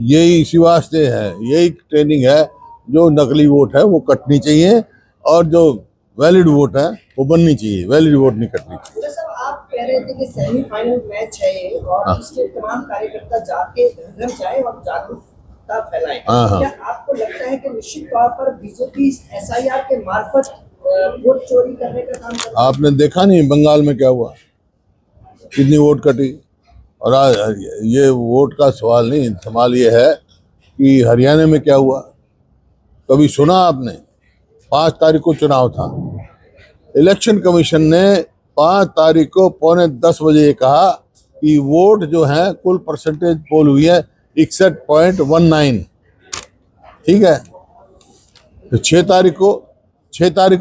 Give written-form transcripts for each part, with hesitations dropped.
यही इसी वास्ते है, यही ट्रेनिंग है। जो नकली वोट है वो कटनी चाहिए और जो वैलिड वोट है वो बननी चाहिए, वैलिड वोट नहीं कटनी चाहिए। सर, आप कह रहे थे कि सेमीफाइनल मैच है ये और इसके तमाम कार्यकर्ता जाके घर घर जाए और जागरूकता फैलाएं। क्या आपको लगता है कि निश्चित तौर पर बीजेपी एसआईआर के मार्फत वोट चोरी करने का काम कर रही है? आपने देखा नहीं बंगाल में क्या हुआ, कितनी वोट कटी। और आज ये वोट का सवाल नहीं, सवाल ये है कि हरियाणा में क्या हुआ। कभी सुना आपने? 5 तारीख को चुनाव था, इलेक्शन कमीशन ने 5 तारीख को 9:45 ये कहा कि वोट जो है कुल परसेंटेज पोल हुई है 61.19, ठीक है। तो 6 तारीख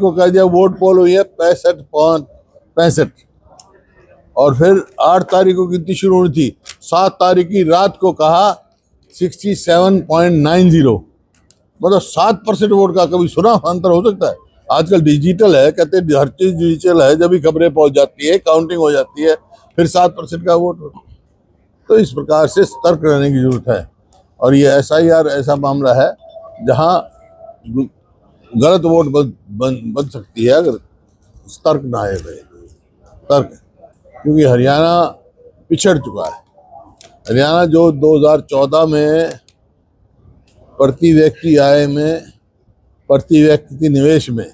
को कह दिया वोट पोल हुई है 65.65, और फिर 8 तारीख को गिनती शुरू हुई थी। 7 तारीख की रात को कहा 67.90, मतलब 7% वोट का कभी सुना अंतर हो सकता है? आजकल डिजिटल है, कहते हैं हर चीज डिजिटल है, जब भी खबरें पहुंच जाती है, काउंटिंग हो जाती है, फिर 7% का वोट। तो इस प्रकार से सतर्क रहने की जरूरत है। और ये एसआईआर ऐसा मामला है जहां गलत वोट बन सकती है अगर सतर्क ना है सतर्क, क्योंकि हरियाणा पिछड़ चुका है। हरियाणा जो 2014 में प्रति व्यक्ति आय में, प्रति व्यक्ति निवेश में,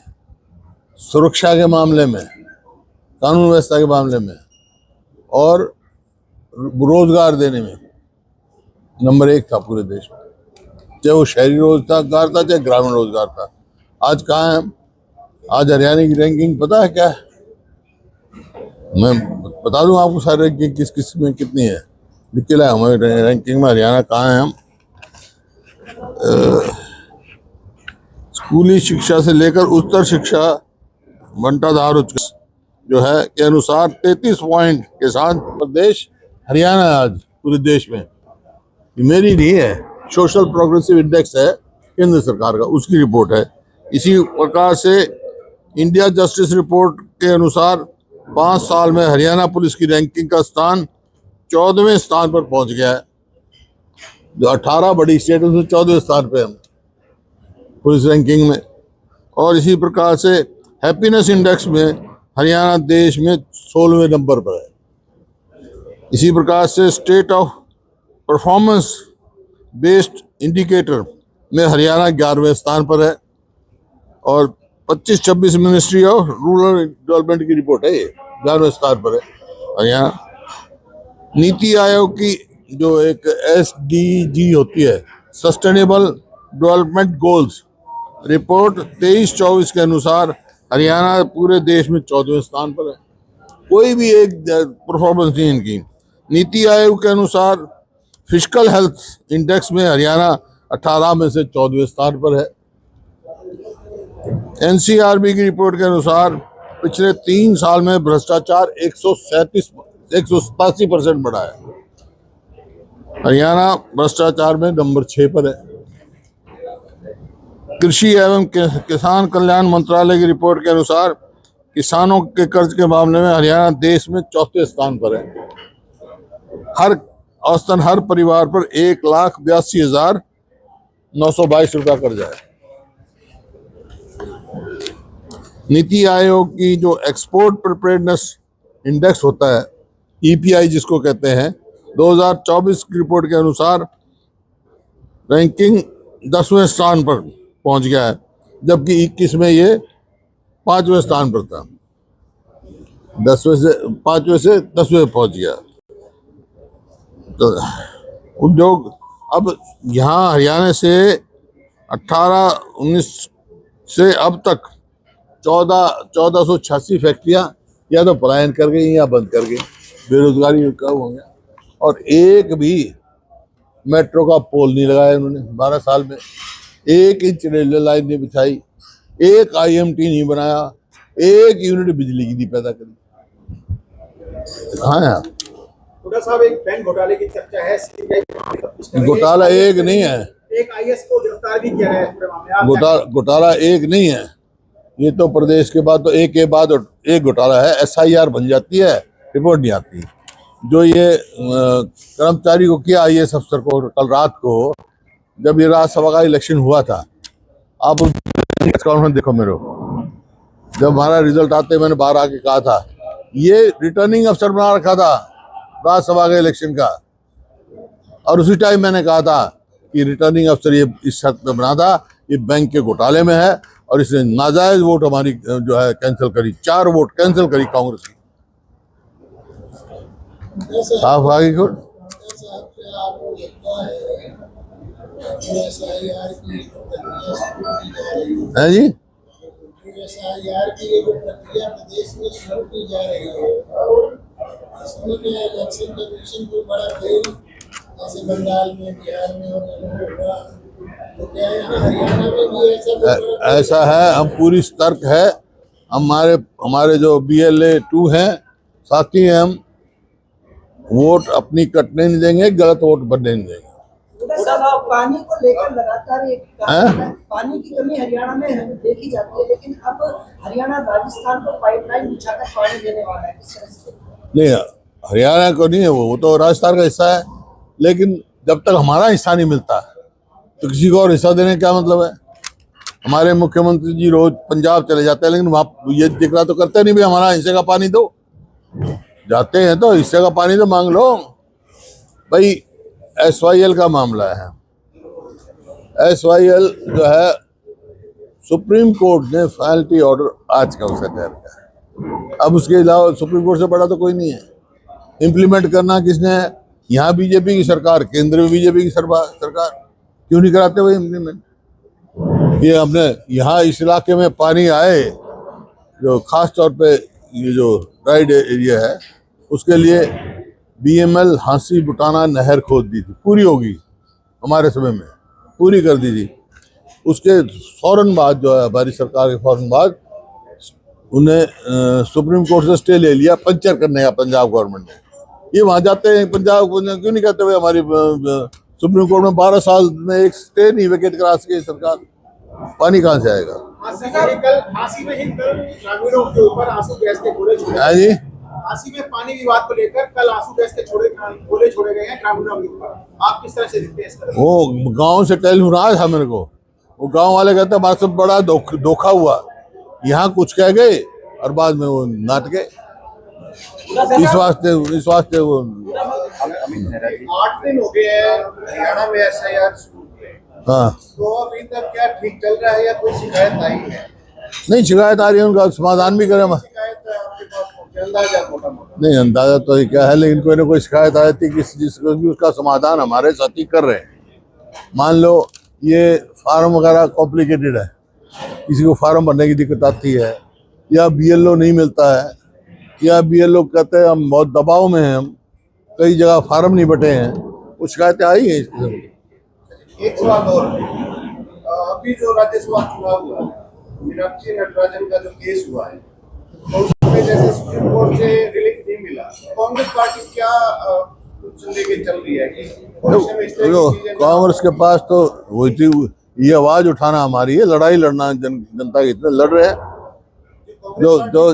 सुरक्षा के मामले में, कानून व्यवस्था के मामले में और रोजगार देने में नंबर 1 था पूरे देश में, चाहे वो शहरी रोजगार था चाहे ग्रामीण रोजगार था। आज कहाँ है? आज हरियाणा की रैंकिंग पता है क्या है? मैं बता दूं आपको सारी रैंकिंग किस किस में कितनी है, लिख के लाया हमारे रैंकिंग में हरियाणा कहाँ है। हम स्कूली शिक्षा से लेकर उच्चतर शिक्षा बंटाधार जो है के अनुसार 33 पॉइंट के साथ प्रदेश हरियाणा आज पूरे देश में। ये मेरी नहीं है, सोशल प्रोग्रेसिव इंडेक्स है केंद्र सरकार का, उसकी रिपोर्ट है। इसी प्रकार से इंडिया जस्टिस रिपोर्ट के अनुसार 5 साल में हरियाणा पुलिस की रैंकिंग का स्थान 14वें स्थान पर पहुंच गया है। जो 18 बड़ी स्टेट है उसमें 14वें स्थान पे हम पुलिस रैंकिंग में। और इसी प्रकार से हैप्पीनेस इंडेक्स में हरियाणा देश में 16वें नंबर पर है। इसी प्रकार से state of performance based indicator में हरियाणा 11वें स्थान पर है। और 25-26 मिनिस्ट्री ऑफ रूरल डेवलपमेंट की रिपोर्ट है, ये 11वें स्थान पर है हरियाणा। नीति आयोग की जो एक SDG होती है, सस्टेनेबल डेवलपमेंट गोल्स रिपोर्ट 23-24 के अनुसार हरियाणा पूरे देश में 14वें स्थान पर है। कोई भी एक परफॉर्मेंस नहीं इनकी। नीति आयोग के अनुसार फिजिकल हेल्थ इंडेक्स में हरियाणा 18 में से 14वें स्थान पर है। NCRB की रिपोर्ट के अनुसार पिछले 3 साल में भ्रष्टाचार 187% बढ़ा है। हरियाणा भ्रष्टाचार में नंबर 6 पर है। कृषि एवं किसान कल्याण मंत्रालय की रिपोर्ट के अनुसार किसानों के कर्ज के मामले में हरियाणा देश में 4थे स्थान पर है। औसतन हर परिवार पर 1,82,922 रुपया कर्जा है। नीति आयोग की जो एक्सपोर्ट प्रिपेयर्डनेस इंडेक्स होता है, EPI जिसको कहते हैं, 2024 की रिपोर्ट के अनुसार रैंकिंग 10वें स्थान पर पहुंच गया है, जबकि 21 में ये 5वें स्थान पर था। 5वें से 10वें पहुंच गया। तो उद्योग अब यहाँ हरियाणा से 18-19 से अब तक 1486 फैक्ट्रियां या तो पलायन कर गई या बंद कर गई, बेरोजगारी कम हो गया। और एक भी मेट्रो का पोल नहीं लगाया उन्होंने 12 साल में, 1 इंच रेलवे लाइन नहीं बिछाई, एक IMT नहीं बनाया, 1 यूनिट बिजली की नहीं पैदा करी। कहाँ है आप? साहब, एक बैंक घोटाले की चर्चा है, घोटाला एक नहीं है, एक IS को गिरफ्तार भी किया है। घोटाला एक नहीं है, ये तो प्रदेश के बाद तो एक के बाद एक घोटाला है। SIR बन जाती है, रिपोर्ट नहीं आती। जो ये कर्मचारी को किया IAS अफसर को कल रात को, जब ये राज्यसभा का इलेक्शन हुआ था, आप कॉन्फ्रेंस देखो मेरे को, जब हमारा रिजल्ट आते मैंने बाहर आके कहा था ये रिटर्निंग अफसर बना रखा था राज्यसभा के इलेक्शन का, और उसी टाइम मैंने कहा था कि रिटर्निंग अफसर ये इस शर्त पे बना था, ये बैंक के घोटाले में है और इसने नाजायज वोट हमारी जो है कैंसिल करी, 4 वोट कैंसिल करी कांग्रेस की। साफ आगे को है जी। SIR की ये जो प्रक्रिया प्रदेश में शुरू की जा रही है, इसमें क्या इलेक्शन कमीशन को बड़ा फेल, जैसे बंगाल में, बिहार में और होगा, तो क्या यहाँ हरियाणा में भी ऐसा है? हम पूरी सतर्क है, हमारे जो BLA 2 हैं साथी हैं, हम वोट अपनी कटने नहीं देंगे, गलत वोट बनने नहीं देंगे। पानी को लेकर लगातार एक पानी की कमी हरियाणा में देखी जाती है, लेकिन अब हरियाणा राजस्थान को पाइपलाइन बिछाकर पानी देने वाला है, किस तरह से? नहीं, हरियाणा को नहीं है, वो तो राजस्थान का हिस्सा है, लेकिन जब तक हमारा हिस्सा नहीं मिलता तो किसी को और हिस्सा देने का क्या मतलब है? हमारे मुख्यमंत्री जी रोज पंजाब चले जाते हैं, लेकिन वहाँ ये जिक्र तो करते नहीं भी हमारा हिस्से का पानी दो। जाते हैं तो हिस्से का पानी तो मांग लो भाई। SYL का मामला है, SYL जो है सुप्रीम कोर्ट ने फाइनलिटी ऑर्डर आज का उसे तैयार किया। अब उसके अलावा सुप्रीम कोर्ट से बड़ा तो कोई नहीं है। इम्प्लीमेंट करना किसने है? यहाँ BJP की सरकार, केंद्र में BJP की सरकार, क्यों नहीं कराते हुए इम्प्लीमेंट? ये हमने यहाँ इस इलाके में पानी आए, जो खास तौर पे ये जो राइड एरिया है, उसके लिए BML हांसी बुटाना नहर खोद दी थी, पूरी होगी हमारे समय में, पूरी कर दी थी। उसके फौरन बाद जो है हमारी सरकार के फौरन बाद उन्हें सुप्रीम कोर्ट से स्टे ले लिया पंचर करने का पंजाब गवर्नमेंट ने। ये वहाँ जाते हैं पंजाब क्यों नहीं कहते हुए? हमारी सुप्रीम कोर्ट में 12 साल में एक स्टे नहीं वेकेट करा सके सरकार, पानी कहाँ से आएगा? जी, झांसी में पानी विवाद को लेकर कल आंसू गैस के गोले छोड़े गए हैं ग्रामीणों के ऊपर, आप किस तरह से देखते हैं इसका? वो गांव से टेलीफोन आया था मेरे को, वो गांव वाले कहते हैं हमारे साथ बड़ा धोखा हुआ, यहाँ कुछ कह गए और बाद में वो नाट गए। इस वास्ते वो 8 दिन हो गए हैं हरियाणा में SIR शुरू किए, हाँ, तो अभी तक क्या ठीक चल रहा है या कोई शिकायत आई है? नहीं शिकायत आ रही है, उनका समाधान भी करें। शिकायत आपके पास अंदाजा मोटा मोटा? नहीं अंदाजा तो क्या है, लेकिन कोई ना कोई शिकायत आई थी जिसको भी उसका समाधान हमारे साथी कर रहे हैं। मान लो ये फार्म वगैरह कॉम्प्लिकेटेड है, किसी को फार्म भरने की दिक्कत आती है, या BLO नहीं मिलता है, या BLO कहते हैं हम बहुत दबाव में हैं, हम कई जगह फार्म नहीं बटे हैं, वो शिकायतें आई हैं इस किस्म की। एक सवाल और, अभी जो राज्यसभा चुनाव हुआ है, मीनाक्षी नटराजन का जो केस हुआ है, तो उसमें जैसे सुप्रीम कोर्ट से रिलीफ नहीं मिला, कांग्रेस पार्टी क्या कुछ लेके चल रही है कि भविष्य में इस तरह की चीजें? कांग्रेस के पास तो वही थी, ये आवाज उठाना हमारी है, लड़ाई लड़ना जनता की इतने लड़ रहे हैं। जो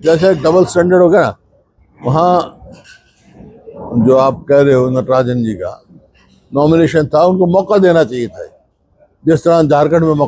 जैसे डबल स्टैंडर्ड हो गया ना, वहाँ जो आप कह रहे हो नटराजन जी का नॉमिनेशन था, उनको मौका देना चाहिए था, जिस तरह झारखंड में